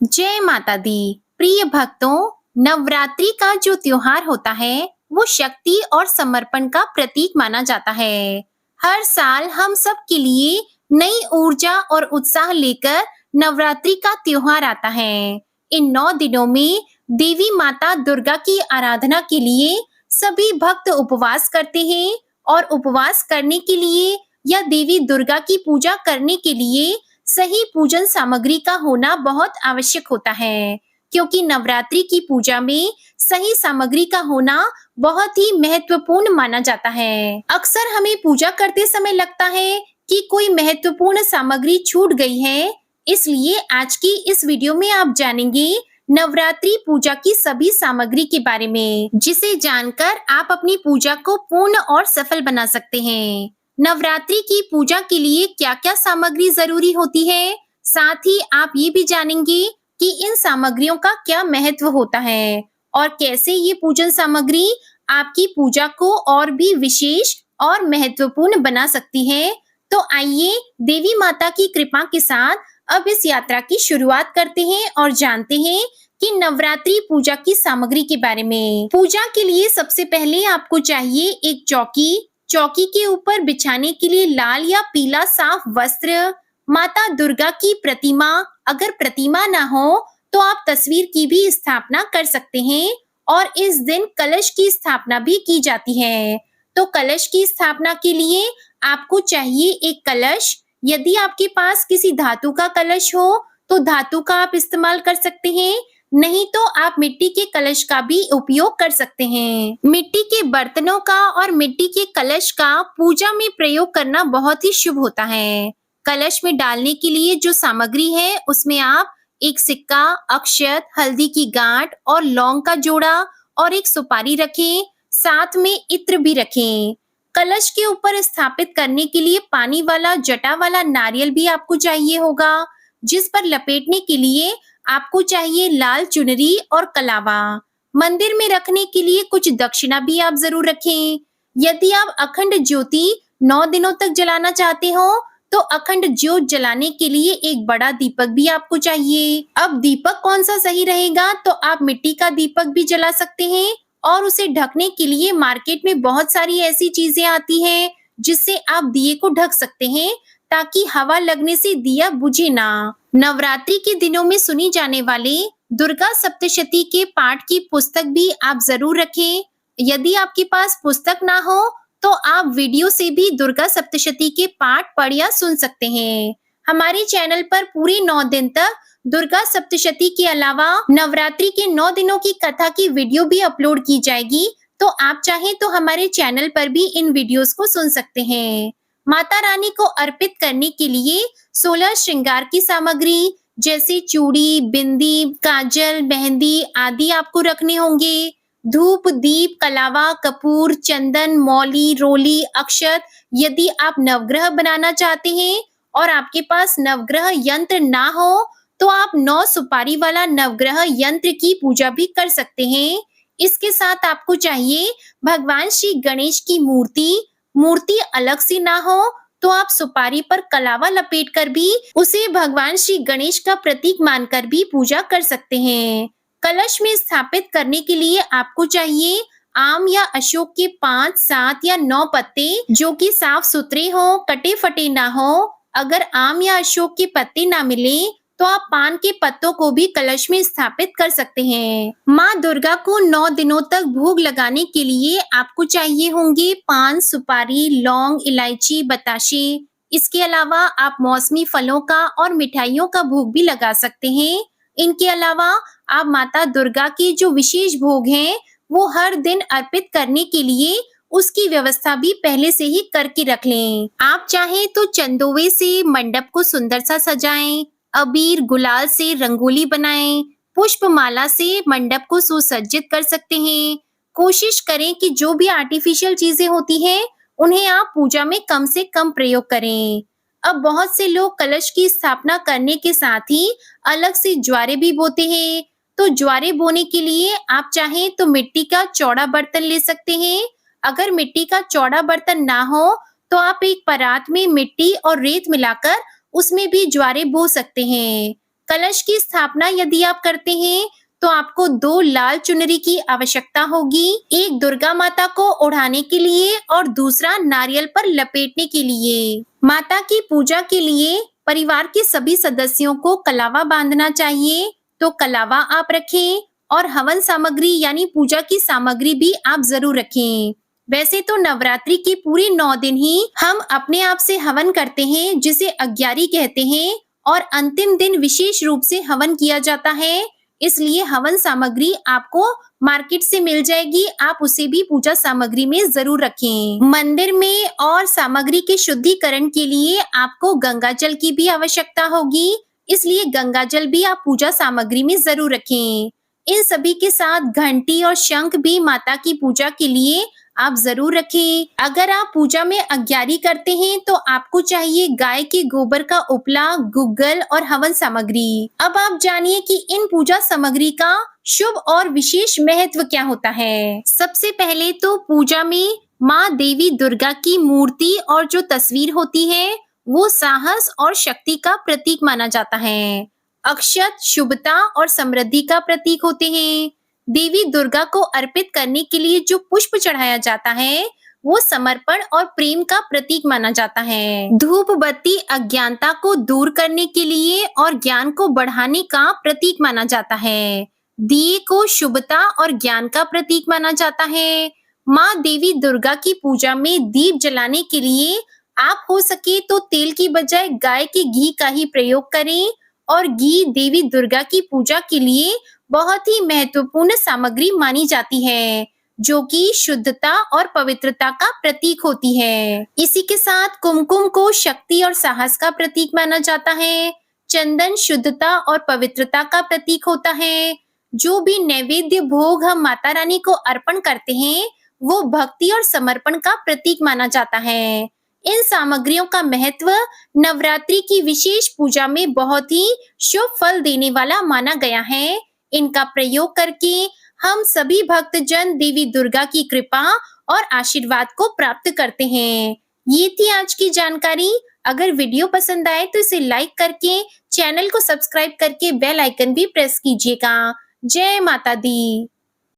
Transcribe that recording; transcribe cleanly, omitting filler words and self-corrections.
जय माता दी। प्रिय भक्तों, नवरात्रि का जो त्योहार होता है वो शक्ति और समर्पण का प्रतीक माना जाता है। हर साल हम सब के लिए नई ऊर्जा और उत्साह लेकर नवरात्रि का त्योहार आता है। इन 9 दिनों में देवी माता दुर्गा की आराधना के लिए सभी भक्त उपवास करते हैं और उपवास करने के लिए या देवी दुर्गा की पूजा करने के लिए सही पूजन सामग्री का होना बहुत आवश्यक होता है, क्योंकि नवरात्रि की पूजा में सही सामग्री का होना बहुत ही महत्वपूर्ण माना जाता है। अक्सर हमें पूजा करते समय लगता है कि कोई महत्वपूर्ण सामग्री छूट गई है, इसलिए आज की इस वीडियो में आप जानेंगे नवरात्रि पूजा की सभी सामग्री के बारे में, जिसे जानकर आप अपनी पूजा को पूर्ण और सफल बना सकते हैं। नवरात्रि की पूजा के लिए क्या-क्या सामग्री जरूरी होती है, साथ ही आप ये भी जानेंगे कि इन सामग्रियों का क्या महत्व होता है और कैसे ये पूजन सामग्री आपकी पूजा को और भी विशेष और महत्वपूर्ण बना सकती है। तो आइए देवी माता की कृपा के साथ अब इस यात्रा की शुरुआत करते हैं और जानते हैं कि नवरात्रि पूजा की सामग्री के बारे में। पूजा के लिए सबसे पहले आपको चाहिए एक चौकी। चौकी के ऊपर बिछाने के लिए लाल या पीला साफ वस्त्र, माता दुर्गा की प्रतिमा, अगर प्रतिमा ना हो तो आप तस्वीर की भी स्थापना कर सकते हैं और इस दिन कलश की स्थापना भी की जाती है। तो कलश की स्थापना के लिए आपको चाहिए एक कलश। यदि आपके पास किसी धातु का कलश हो तो धातु का आप इस्तेमाल कर सकते हैं, नहीं तो आप मिट्टी के कलश का भी उपयोग कर सकते हैं। मिट्टी के बर्तनों का और मिट्टी के कलश का पूजा में प्रयोग करना बहुत ही शुभ होता है। कलश में डालने के लिए जो सामग्री है उसमें आप एक सिक्का, अक्षत, हल्दी की गांठ और लौंग का जोड़ा और एक सुपारी रखें, साथ में इत्र भी रखें। कलश के ऊपर स्थापित करने के लिए पानी वाला जटा वाला नारियल भी आपको चाहिए होगा, जिस पर लपेटने के लिए आपको चाहिए लाल चुनरी और कलावा। मंदिर में रखने के लिए कुछ दक्षिणा भी आप जरूर रखें। यदि आप अखंड ज्योति 9 दिनों तक जलाना चाहते हो तो अखंड ज्योत जलाने के लिए एक बड़ा दीपक भी आपको चाहिए। अब दीपक कौन सा सही रहेगा, तो आप मिट्टी का दीपक भी जला सकते हैं और उसे ढकने के लिए मार्केट में बहुत सारी ऐसी चीजें आती हैं जिससे आप दिए को ढक सकते हैं, ताकि हवा लगने से दिया बुझे ना। नवरात्रि के दिनों में सुनी जाने वाले दुर्गा सप्तशती के पाठ की पुस्तक भी आप जरूर रखें। यदि आपके पास पुस्तक ना हो तो आप वीडियो से भी दुर्गा सप्तशती के पाठ पढ़ या सुन सकते हैं। हमारे चैनल पर पूरे 9 दिन तक दुर्गा सप्तशती के अलावा नवरात्रि के 9 दिनों की कथा की वीडियो भी अपलोड की जाएगी, तो आप चाहें तो हमारे चैनल पर भी इन वीडियोस को सुन सकते हैं। माता रानी को अर्पित करने के लिए 16 श्रृंगार की सामग्री जैसे चूड़ी, बिंदी, काजल, मेहंदी आदि आपको रखने होंगे। धूप, दीप, कलावा, कपूर, चंदन, मौली, रोली, अक्षत। यदि आप नवग्रह बनाना चाहते हैं और आपके पास नवग्रह यंत्र ना हो तो आप 9 सुपारी वाला नवग्रह यंत्र की पूजा भी कर सकते हैं। इसके साथ आपको चाहिए भगवान श्री गणेश की मूर्ति। मूर्ति अलग से ना हो तो आप सुपारी पर कलावा लपेटकर भी उसे भगवान श्री गणेश का प्रतीक मानकर भी पूजा कर सकते हैं। कलश में स्थापित करने के लिए आपको चाहिए आम या अशोक के 5, 7 या 9 पत्ते, जो कि साफ सुथरे हो, कटे फटे ना हो। अगर आम या अशोक के पत्ते ना मिले तो आप पान के पत्तों को भी कलश में स्थापित कर सकते हैं। माँ दुर्गा को 9 दिनों तक भोग लगाने के लिए आपको चाहिए होंगे पान, सुपारी, लौंग, इलायची, बताशे। इसके अलावा आप मौसमी फलों का और मिठाइयों का भोग भी लगा सकते हैं। इनके अलावा आप माता दुर्गा के जो विशेष भोग हैं वो हर दिन अर्पित करने के लिए उसकी व्यवस्था भी पहले से ही करके रख लें। आप चाहें तो चंदोवे से मंडप को सुंदर सा सजाएं, अबीर गुलाल से रंगोली बनाएं, पुष्प माला से मंडप को सुसज्जित कर सकते हैं। कोशिश करें कि जो भी आर्टिफिशियल चीजें होती हैं उन्हें आप पूजा में कम से कम प्रयोग करें। अब बहुत से लोग कलश की स्थापना करने के साथ ही अलग से ज्वारे भी बोते हैं। तो ज्वारे बोने के लिए आप चाहें तो मिट्टी का चौड़ा बर्तन ले सकते हैं। अगर मिट्टी का चौड़ा बर्तन ना हो तो आप एक परात में मिट्टी और रेत मिलाकर उसमें भी ज्वारे बो सकते हैं। कलश की स्थापना यदि आप करते हैं तो आपको 2 लाल चुनरी की आवश्यकता होगी, एक दुर्गा माता को ओढ़ाने के लिए और दूसरा नारियल पर लपेटने के लिए। माता की पूजा के लिए परिवार के सभी सदस्यों को कलावा बांधना चाहिए, तो कलावा आप रखें और हवन सामग्री यानी पूजा की सामग्री भी आप जरूर रखें। वैसे तो नवरात्रि के पूरे 9 दिन ही हम अपने आप से हवन करते हैं, जिसे अग्यारी कहते हैं, और अंतिम दिन विशेष रूप से हवन किया जाता है। इसलिए हवन सामग्री आपको मार्केट से मिल जाएगी, आप उसे भी पूजा सामग्री में जरूर रखें। मंदिर में और सामग्री के शुद्धिकरण के लिए आपको गंगा जल की भी आवश्यकता होगी, इसलिए गंगा जल भी आप पूजा सामग्री में जरूर रखें। इन सभी के साथ घंटी और शंख भी माता की पूजा के लिए आप जरूर रखें। अगर आप पूजा में अग्यारी करते हैं तो आपको चाहिए गाय के गोबर का उपला, गुग्गल और हवन सामग्री। अब आप जानिए कि इन पूजा सामग्री का शुभ और विशेष महत्व क्या होता है। सबसे पहले तो पूजा में माँ देवी दुर्गा की मूर्ति और जो तस्वीर होती है वो साहस और शक्ति का प्रतीक माना जाता है। अक्षत शुभता और समृद्धि का प्रतीक होते हैं। देवी दुर्गा को अर्पित करने के लिए जो पुष्प चढ़ाया जाता है वो समर्पण और प्रेम का प्रतीक माना जाता है। धूप बत्ती अज्ञानता को दूर करने के लिए और ज्ञान को बढ़ाने का प्रतीक माना जाता है। दिए को शुभता और ज्ञान का प्रतीक माना जाता है। माँ देवी दुर्गा की पूजा में दीप जलाने के लिए आप हो सके तो तेल की बजाय गाय के घी का ही प्रयोग करें, और घी देवी दुर्गा की पूजा के लिए बहुत ही महत्वपूर्ण सामग्री मानी जाती है, जो कि शुद्धता और पवित्रता का प्रतीक होती है। इसी के साथ कुमकुम को शक्ति और साहस का प्रतीक माना जाता है। चंदन शुद्धता और पवित्रता का प्रतीक होता है। जो भी नैवेद्य भोग हम माता रानी को अर्पण करते हैं वो भक्ति और समर्पण का प्रतीक माना जाता है। इन सामग्रियों का महत्व नवरात्रि की विशेष पूजा में बहुत ही शुभ फल देने वाला माना गया है। इनका प्रयोग करके हम सभी भक्तजन देवी दुर्गा की कृपा और आशीर्वाद को प्राप्त करते हैं। ये थी आज की जानकारी। अगर वीडियो पसंद आए तो इसे लाइक करके चैनल को सब्सक्राइब करके बेल आइकन भी प्रेस कीजिएगा। जय माता दी।